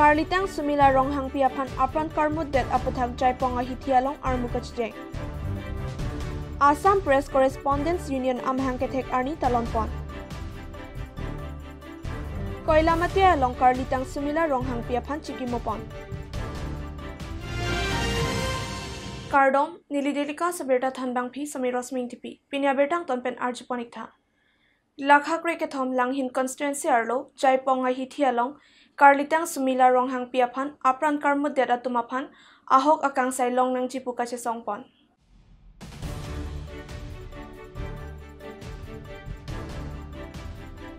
Karlitang sumila ronghang piaphan apran karmut det aputhak Jaipong ahithialong armukachjeng. Assam Press Correspondents Union amhang kethek arni talonpon. Koilamati along Karlitang sumila ronghang piaphan chikimopon. Kardom nilidelika sabirta thanbang phi samiros mingtipi pinya bertang tonpen arjuponik tha. Lakhakre kethom langhin constituency arlo Jaipong ahithialong Karlitang sumila ronghang piaphan apran karmut det atumaphan ahok akangsai long nang jipukache songpon.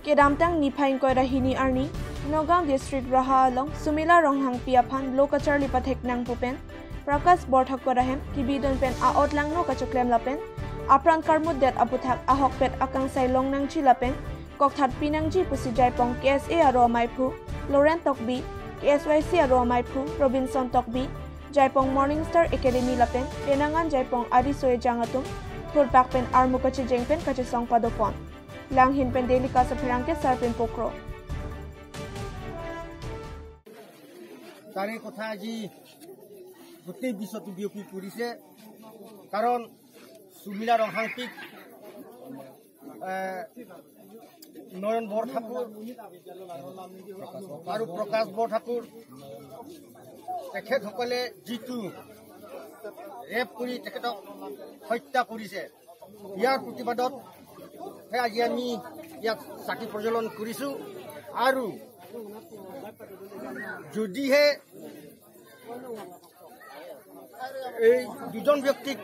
Kedamtang nipain koira hini arni Nagaon district raha along sumila ronghang piaphan lokachar lipathek nang pupen Prakas borthak korahem kibidon pen aot lang no kachuklem lapen apran karmut det aputhak ahok pet akangsai long nang chilapen kokthat pinang ji pusi Jaipong KSA aro maipu Laurent Tokbi KSYC aro maipu Robinson Tokbi Jaipong Morningstar Academy lapen penangan Jaipong adi soe jangatum thulpak pen armukache jengpen kache songpadopon langhin pen delika sa phirangke sarpen pokro তাৰে কথা আজি গোটেই বিশ্বটো বিয়পি পৰিছে কাৰণ সুমিলা ৰংহাংপিক নয়ন বৰঠাকুৰ আৰু প্ৰকাশ বৰঠাকুৰ তেখেতসকলে যিটো ৰেপ কৰি তেখেতক হত্যা কৰিছে ইয়াৰ প্ৰতিবাদত আজি আমি ইয়াত চাকি প্ৰজ্বলন কৰিছোঁ আৰু যদিহে এই দুজন ব্যক্তিক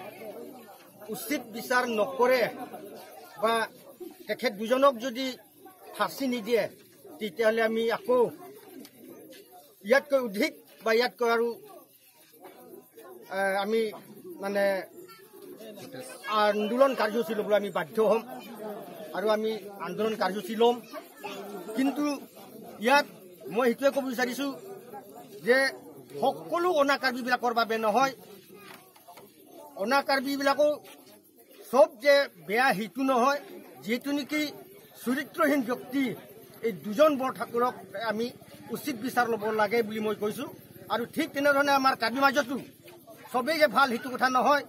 উচিত বিচাৰ নকৰে বা তেখেত দুজনক যদি ফাঁচি নিদিয়ে তেতিয়াহ'লে আমি আকৌ ইয়াতকৈ অধিক বা ইয়াতকৈ আৰু আমি মানে আন্দোলন কাৰ্যসূচী ল'বলৈ আমি বাধ্য হ'ম আৰু আমি আন্দোলন কাৰ্যসূচী ল'ম কিন্তু ইয়াত মই সেইটোৱে ক'ব বিচাৰিছোঁ যে সকলো অনাকাৰ্বীবিলাকৰ বাবে নহয় অনাকাৰ্বীবিলাকো চব যে বেয়া সেইটো নহয় যিহেতু নেকি চৰিত্ৰহীন ব্যক্তি এই দুজন বৰঠাকুৰক আমি উচিত বিচাৰ ল'ব লাগে বুলি মই কৈছোঁ আৰু ঠিক তেনেধৰণে আমাৰ কাৰ্বি মাজতো চবেই যে ভাল সেইটো কথা নহয়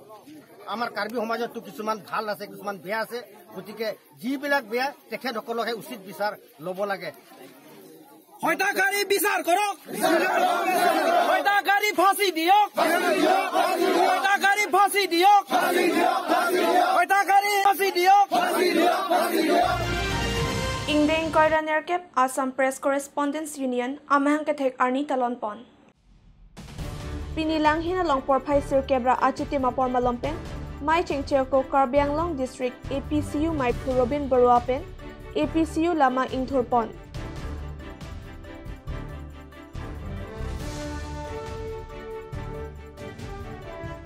আমাৰ কাৰ্বি সমাজতো কিছুমান ভাল আছে কিছুমান বেয়া আছে গতিকে যিবিলাক বেয়া তেখেতসকলকহে উচিত বিচাৰ ল'ব লাগে হত্যাকাৰী বিচাৰ কৰক হত্যাকাৰী ফাঁচি দিয়ক হত্যাকাৰী ফাঁচি দিয়ক হত্যাকাৰী ফাঁচি দিয়ক Ingdeng koira nerkep Assam Press Correspondents Union amhang kethek arni talonpon Pinilanghin along porphai sir kebra achiti mapor malompen Mai Chingcheko Karbi Anglong District APCU Mai Robin Baruapen APCU Lama Ingthurpon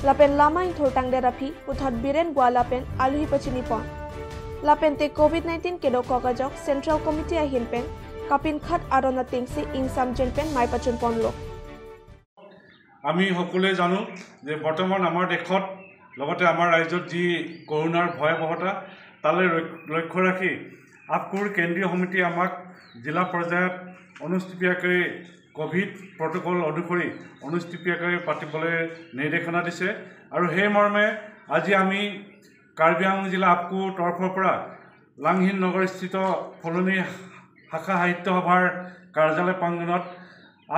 Lapen lama Ingthurtang derapi puthot biren gwa lapen aluhi pachinipon Lapen te COVID-19 kedo kokajok Central Committee ahin pen kapin khat arona tingsi insam jenpen mai pachunpon lo আমি সকলোৱে জানো যে বৰ্তমান আমাৰ দেশত লগতে আমাৰ ৰাজ্যত যি কৰোনাৰ ভয়াৱহতা তালৈ লক্ষ্য ৰাখি আপকুৰ কেন্দ্ৰীয় সমিতি আমাক জিলা পৰ্যায়ত অনুষ্ঠিতভাৱে কোভিড প্ৰটকল অনুসৰি অনুষ্ঠিতভাৱে পাতিবলৈ নিৰ্দেশনা দিছে আৰু সেই মৰ্মে আজি আমি কাৰ্বি আংলং জিলা আপকুৰ তৰফৰ পৰা লাংহিন নগৰস্থিত ফলনি শাখা সাহিত্য সভাৰ কাৰ্যালয় প্ৰাংগণত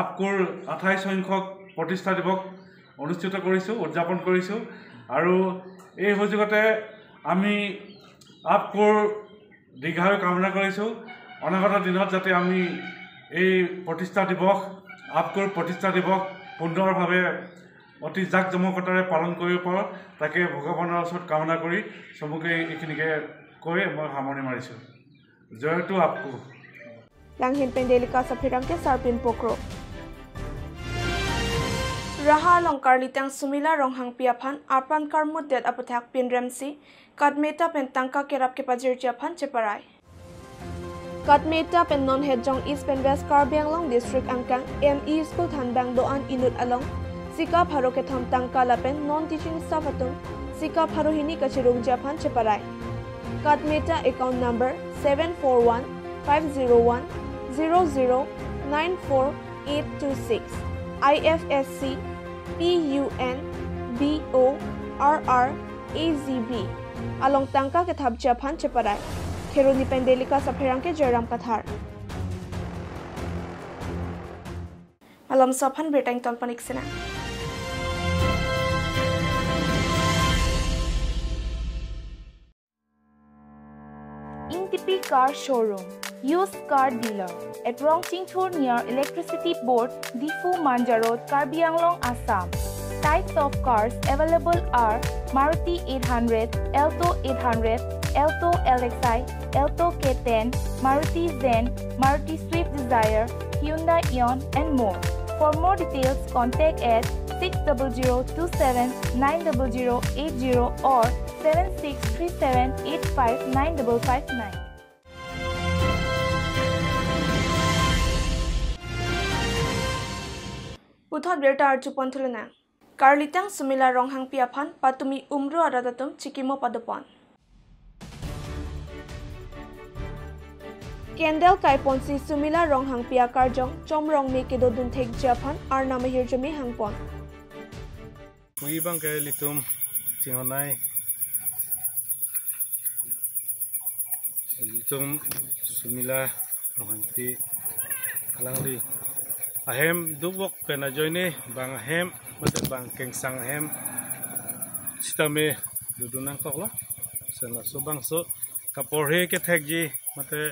আপকুৰ 28 সংখ্যক প্ৰতিষ্ঠা দিৱস অনুষ্ঠিত কৰিছোঁ উদযাপন কৰিছোঁ আৰু এই সুযোগতে আমি আপকুৰ দীৰ্ঘায়ু কামনা কৰিছোঁ অনাগত দিনত যাতে আমি এই প্ৰতিষ্ঠা দিৱস আপকুৰ প্ৰতিষ্ঠা দিৱস সুন্দৰভাৱে অতি জাকজমকতাৰে পালন কৰিব পাৰোঁ তাকে ভগৱানৰ ওচৰত কামনা কৰি চবকে এইখিনিকে কৈ মই সামৰণি মাৰিছোঁ জয়টো আপকুৰ Langhin pendelika sa phirangke sarpin pokro Raha along Karlitang sumila ronghang piaphan apran karmut det aputhak pinremsi kadmeta pentangka kerap ke pajir japhan cheparai Kadmeta pen non hejong East Pen West Karbi Anglong District angkang ME School Thanbang doan inut along Sika pharo ke thom tangka lapen non teaching staff atum Sika pharo hini kachirung japhan cheparai Kadmeta account number 741 501 0094 826 IFSC PUN BORR AZB along tangka ke thab Japan ceparai Kheruni pendelika sapherang ke Jaram Kathar malam sapan bertang tolpanik sena Ingtipi Car Showroom, used car dealer at Rongching Tour near Electricity Board, Difu Manja Road, Karbi Anglong, Assam. Types of cars available are Maruti 800, Alto 800, Alto LXi, Alto K10, Maruti Zen, Maruti Swift Desire, Hyundai Ion and more. For more details, contact at 600279080 or 7637859559. Puthot berta archu pontulana. Karlitang sumila ronghang piaphan patumi umru aradatum chikimo padopon. Kendall kai ponsi sumila ronghang pia karjong chomrong me kedo dun thek japan arna mahir jami hangpon. Kui bang ke litum cingonai litum sumila ronghang pi alangli ahem dubok pena joine bang ahem mate bang kengsang ahem sitame dudunang koklo sela so bang so kaporhe ke thekji mate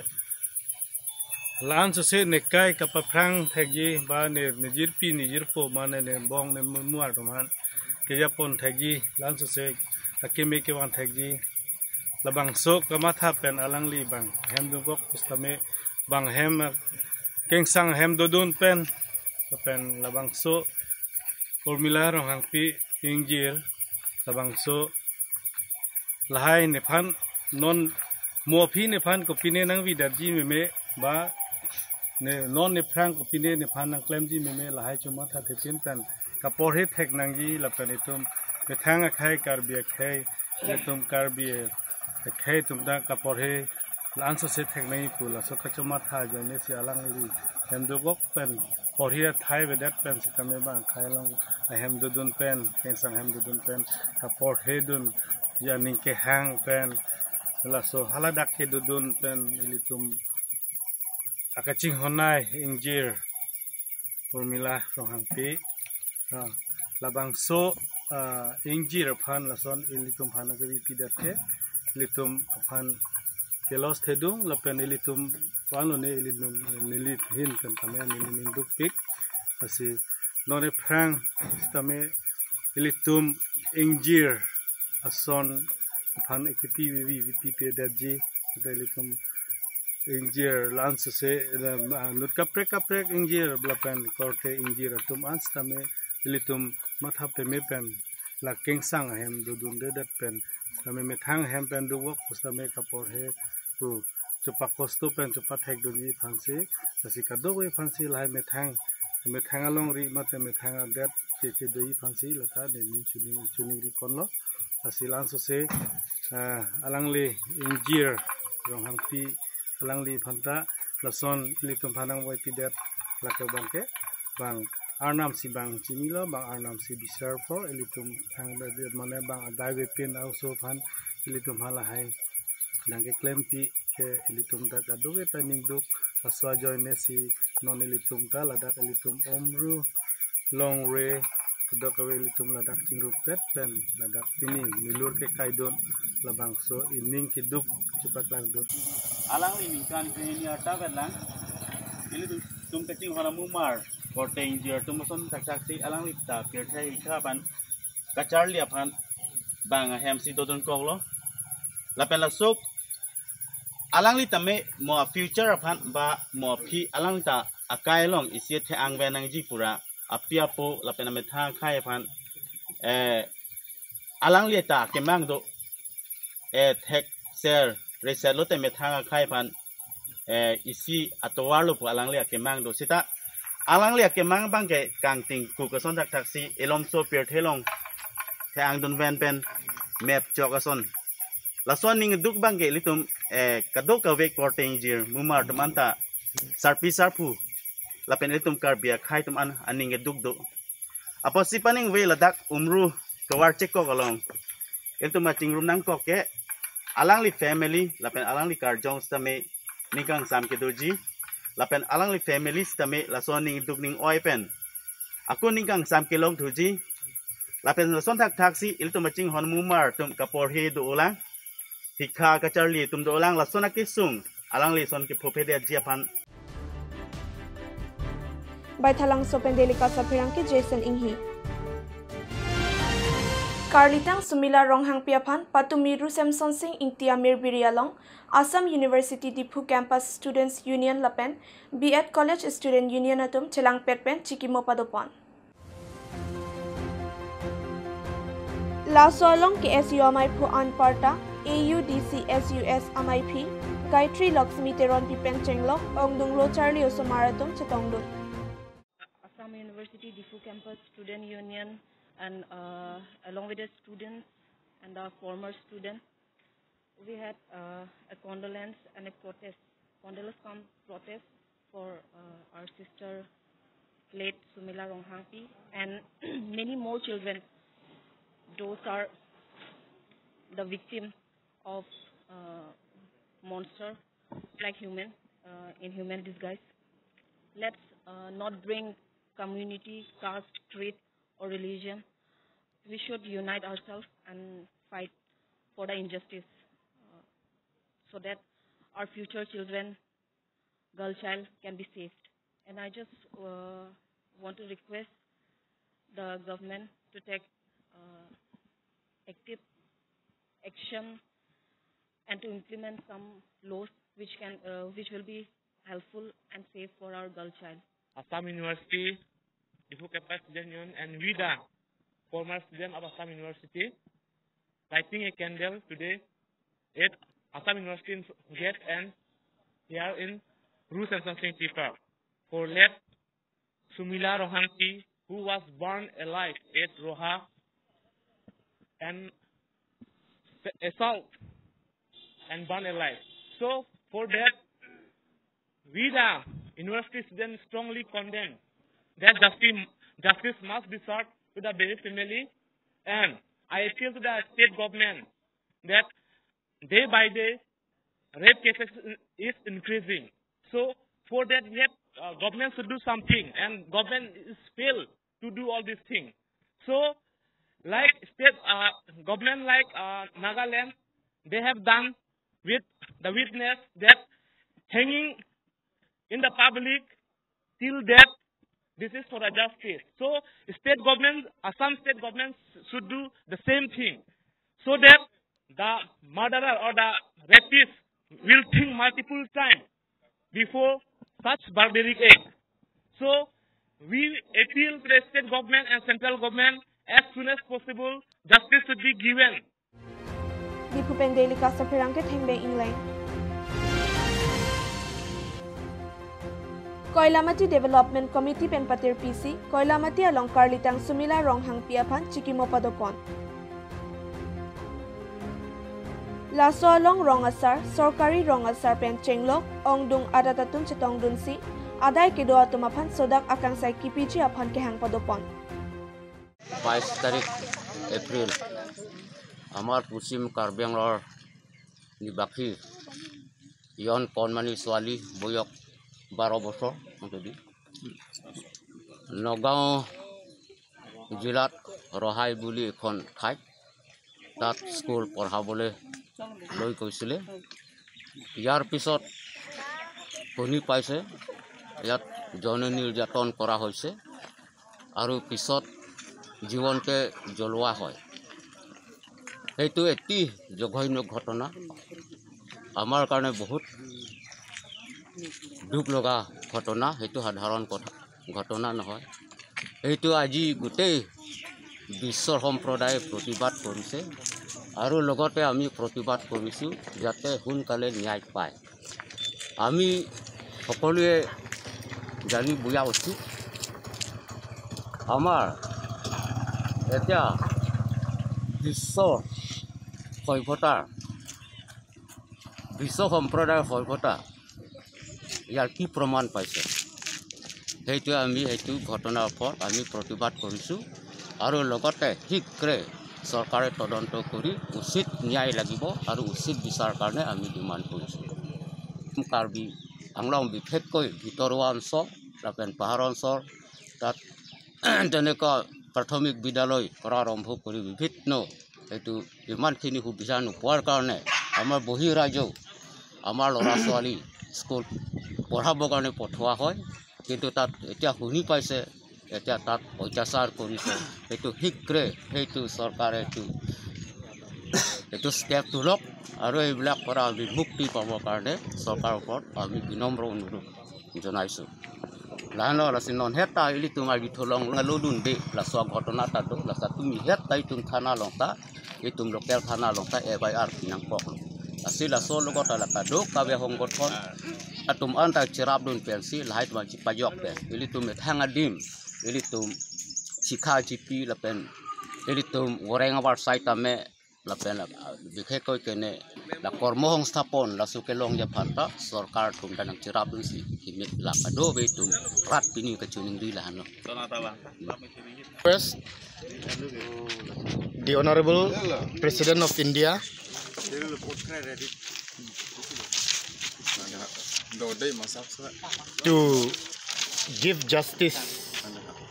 lan so se nekai kapaprang thekji ba ne nijir pi nijir po mane ne bong ne muar toman ke japon thekji lan so se akime ke wan thekji labang so kamatha pen alangli bang hem dubok sitame bang hem kengsang hem dudun pen labang so formula ronghang pi ingjir labang so lahai nephan non mopi nephan ko pine nang vidaji meme ba ne non nephan ko pine nephan nang klemji meme lahai chuma tha thetin pen kapor he thek nangji lapen itum bethang khai karbi khai itum karbi khai tum da kapor he lan so se thek nai pula so ka chuma tha jone si alang ri hem do gok pen or here Thai with that pen sikame bang khai long I hem dudun pen kengsang hem dudun pen kapor hedun ya ningke hang pen la so haladak he dudun pen ilitum akaching honai ingjir formula ronghang pi labang so ingjir phan lason ilitum phanagari pidate ilitum phan kelos thedung lapen ilitum pano ne ilitum nilit hin kan tame niling duk pik asi none prang tame ilitum ingjir ason phan ekipi vi dadji ilitum ingjir lans se nut kaprek ingjir lapen korte ingjir atum ans tame ilitum matha pe me pen la kengsang hem dudun de dat pen tame me thang hem pen du wok tame kapor he tu chupa kosto pen chupa thek dungi phansi asi kadoi phansi lai me thang along ri mate me thang dat che doi phansi latha de ni chuni ri konlo asi lan so se alangli ingjir ronghang pi alangli phanta lason litum phanang wai pi dat laka bangke bang arnam si bang chimilo bang arnam si bisar po litum thang da mane bang adai we pin also phan litum hala hai nangke klempi ke ilitum da kadowe taning duk aswa joine si non ilitum ta ladak ilitum omru long re kadok ilitum ladak cingru pet pen ladak ini milur ke kaidon labang so ining kiduk cepat lang dut alang ini kan ini arta kadang ilitum tum kecing hana mumar korteng jer tum son saksi alang lipta perthai khaban kachar liaphan bang hem si dodon koglo lapen lasuk alang li tame mo future aphan ba mo phi alang ta akai long isi the ang benang ji pura apia po la pena metha khai aphan alang li ta kemang do thek share reset lo te metha khai aphan isi atowar lo pu alang li kemang do sita alang li kemang bang ke kang ting ku ka son dak taksi elom so per thelong the ang dun ven pen map chokason lason ning duk bangge litum kadok ka ve korteng jir mumar manta sarpi sarpu lapen itum kar bia khai tum an aning eduk do apo si paning we ladak umru kawar cheko kalong itum macing runang ko ke alang li family lapen alang li kar jong stame nikang sam ke doji lapen alang li family stame lason ning duk ning oi pen aku nikang sam ke long thuji lapen lason thak thak si itum macing hon mumar tum kapor he do ulang hikha ka charli tum do ulang lason akisung alang li son ke phopede jiapan Baithalang Sopen Delika Sapirang ke Jason Inghi. Karlitang Sumila Ronghang Piaphan Patumiru Samson Singh Ingtia Mir Birialong Assam University Dipu Campus Students Union Lapen B.Ed College Student Union Atum Chelang Petpen Chikimo Padopon. Laso along ke SUMI Pu Anparta AUDC SUS MIP Gayatri Lakshmi Teron Pipen Chenglok Ongdung Lo Charlie Osomaratum Chetongdun. Assam University Difu Campus Student Union and along with the students and the former students, we had a condolence and a protest for our sister late Sumila Ronghangpi and many more children. Those are the victim of monster like human in human disguise. Let's not bring community, caste, creed, or religion. We should unite ourselves and fight for the injustice so that our future children, girl child, can be saved. And I just want to request the government to take active action and to implement some laws which will be helpful and safe for our girl child. Assam University, Difu Campus Student Union, and VIDA, former student of Assam University, lighting a candle today at Assam University gate and here in Ru Samson Singh Park for late Sumila Ronghangpi, who was born alive at Roha and assault and born alive. So for that, VIDA University students strongly condemn that justice must be sought to the Berry family, and I appeal to the state government that day by day rape cases is increasing. So for that, we have government should do something, and government is failed to do all these things. So like state government like Nagaland, they have done with the witness that hanging in the public till death, this is for the justice. So state government, Assam state government should do the same thing, so that the murderer or the rapist will think multiple times before such barbaric act. So we appeal to the state government and central government as soon as possible, justice should be given. Dipu Pendelika Sapirang ke Thengbe Inglang. Koilamati Development Committee Penpatir PC, Koilamati along Karlitang Sumila Ronghangpi Aphan Chikimo Padopon. Laso along Rongasar, Sorkari Rongasar Pen Chenglok, Ongdung Adatatun Chetongdun Si, Aday Kedo Atumapan Sodak Akangsai Kipiji Aphan Kehang Padopon. 22 তারিখ April আমার পশ্চিম কাৰ্বি-আংলৰ নিবাসী Eon কণমানি ছোৱালী বয়স 12 বছৰ যদি নগাঁও জিলাত ৰহাই বুলি এখন ঠাইত তাত স্কুল পঢ়াবলৈ লৈ গৈছিলে। ইয়াৰ পিছত শুনি পাইছে ইয়াত যৌন নিৰ্যাতন কৰা হৈছে আৰু পিছত জীৱনকে জ্বলোৱা হয়। এইটো এটি জঘন্য ঘটনা, আমাৰ কাৰণে বহুত দুখ লগা ঘটনা। সেইটো সাধাৰণ ঘটনা নহয়। এইটো আজি গোটেই বিশ্বৰ সম্প্ৰদায়ে প্ৰতিবাদ কৰিছে আৰু লগতে আমি প্ৰতিবাদ কৰিছোঁ যাতে সোনকালে ন্যায় পায়। আমি সকলোৱে জানি বুজা উচিত আমাৰ এতিয়া বিশ্ব সম্প্ৰদায়ৰ সভ্যতা ইয়াৰ কি প্ৰমাণ পাইছে। সেইটোৱে আমি সেইটো ঘটনাৰ ওপৰত আমি প্ৰতিবাদ কৰিছোঁ আৰু লগতে শীঘ্ৰে চৰকাৰে তদন্ত কৰি উচিত ন্যায় লাগিব আৰু উচিত বিচাৰ কাৰণে আমি ডিমাণ্ড কৰিছোঁ কাৰ্বি আংলং বিশেষকৈ ভিতৰুৱা অঞ্চল পাহাৰ অঞ্চল তাত তেনেকুৱা প্ৰাথমিক বিদ্যালয় পৰা আৰম্ভ কৰি বিভিন্ন এইটো ইমানখিনি সুবিধা নোপোৱাৰ কাৰণে আমাৰ বহিৰাজ্যও আমাৰ ল'ৰা ছোৱালী স্কুল পঢ়াবৰ কাৰণে পঠোৱা হয় কিন্তু তাত এতিয়া শুনি পাইছে এতিয়া তাত অত্যাচাৰ কৰিছে সেইটো শীঘ্ৰে সেইটো চৰকাৰে এইটো ষ্টেপ তোলক আৰু এইবিলাক পৰা আমি মুক্তি পাবৰ কাৰণে চৰকাৰৰ ওপৰত আমি বিনম্ৰ অনুৰোধ জনাইছোঁ লাহানো lassi non heta ili tumar bitolong ngaludun de la so ঘটনা tado la sa tumi heta itum thana longta itum local thana longta FIR pinang pok asila so logota la kado kabe honggot kon atum anta cirap dun pensi lahit ma pajok pe ili tum thanga dim ili tum sikha jipi la pen ili tum goreng awar saitame la pen dikhe koi kene la kormohong stapon la sukelong ja phanta sarkar tum danang cirap dun si himit la kado be tum rat pini ka chuning di lahano First, the Honorable President of India to give justice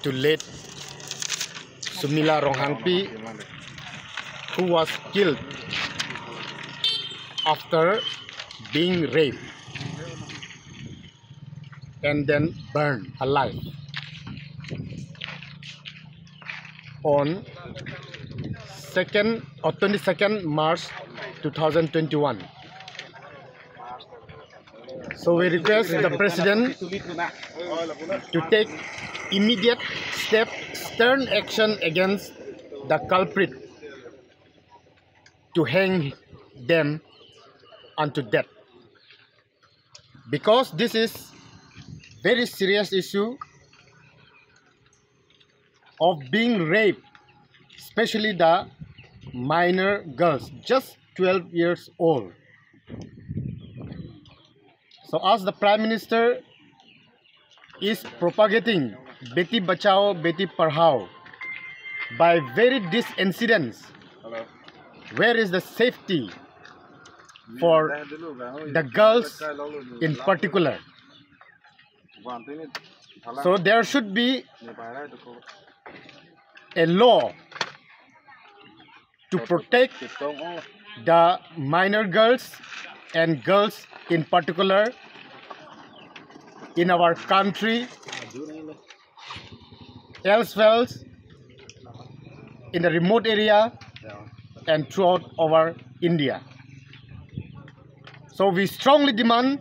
to late Sumila Ronghangpi, who was killed after being raped and then burned alive on 22nd March 2021. So we request the President to take immediate stern action against the culprit, to hang them unto death, because this is very serious issue of being raped, especially the minor girls, just 12 years old. So as the Prime Minister is propagating Beti Bachao, Beti Padhao by very these incidents, where is the safety for the girls in particular? So there should be a law to protect the minor girls and girls in particular in our country, elsewhere in the remote area and throughout our India. So we strongly demand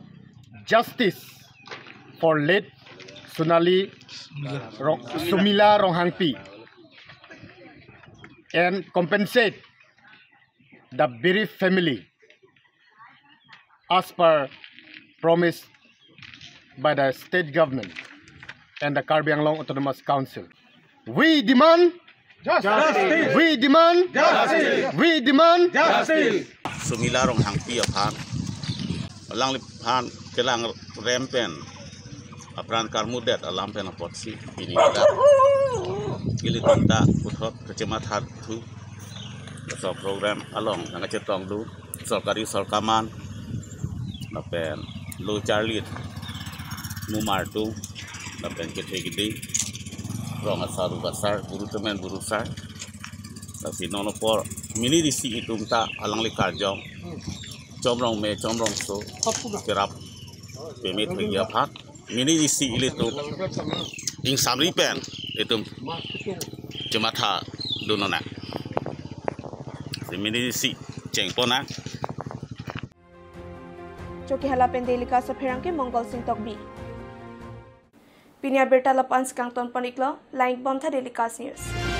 justice for late Sumila Ronghangpi and compensate the bereaved family as per promise by the state government and the Karbi Anglong Autonomous Council. We demand justice. We demand justice. We demand justice. Sumila Ronghangpi aphan lang liphan kelang rempen apran karmudet alam pen apotsi ini da kili tanda puthot kecamatan tu so program along nang cetong lu sarkari sarkaman napen lu charlie numar tu napen kethe gede rong asaru basar buru temen buru sar tapi nono por mini disi itung ta alang likar jong chomrong me chomrong so kerap pemit media phat mini disi itu ing samri pen itu cemata dunona mini disi cengpona Choki halapen delika sa pherang ke Mongol Singh Tokbi Pinya Berta Lapans Kangton Paniklo Laing Bomtha Delikas News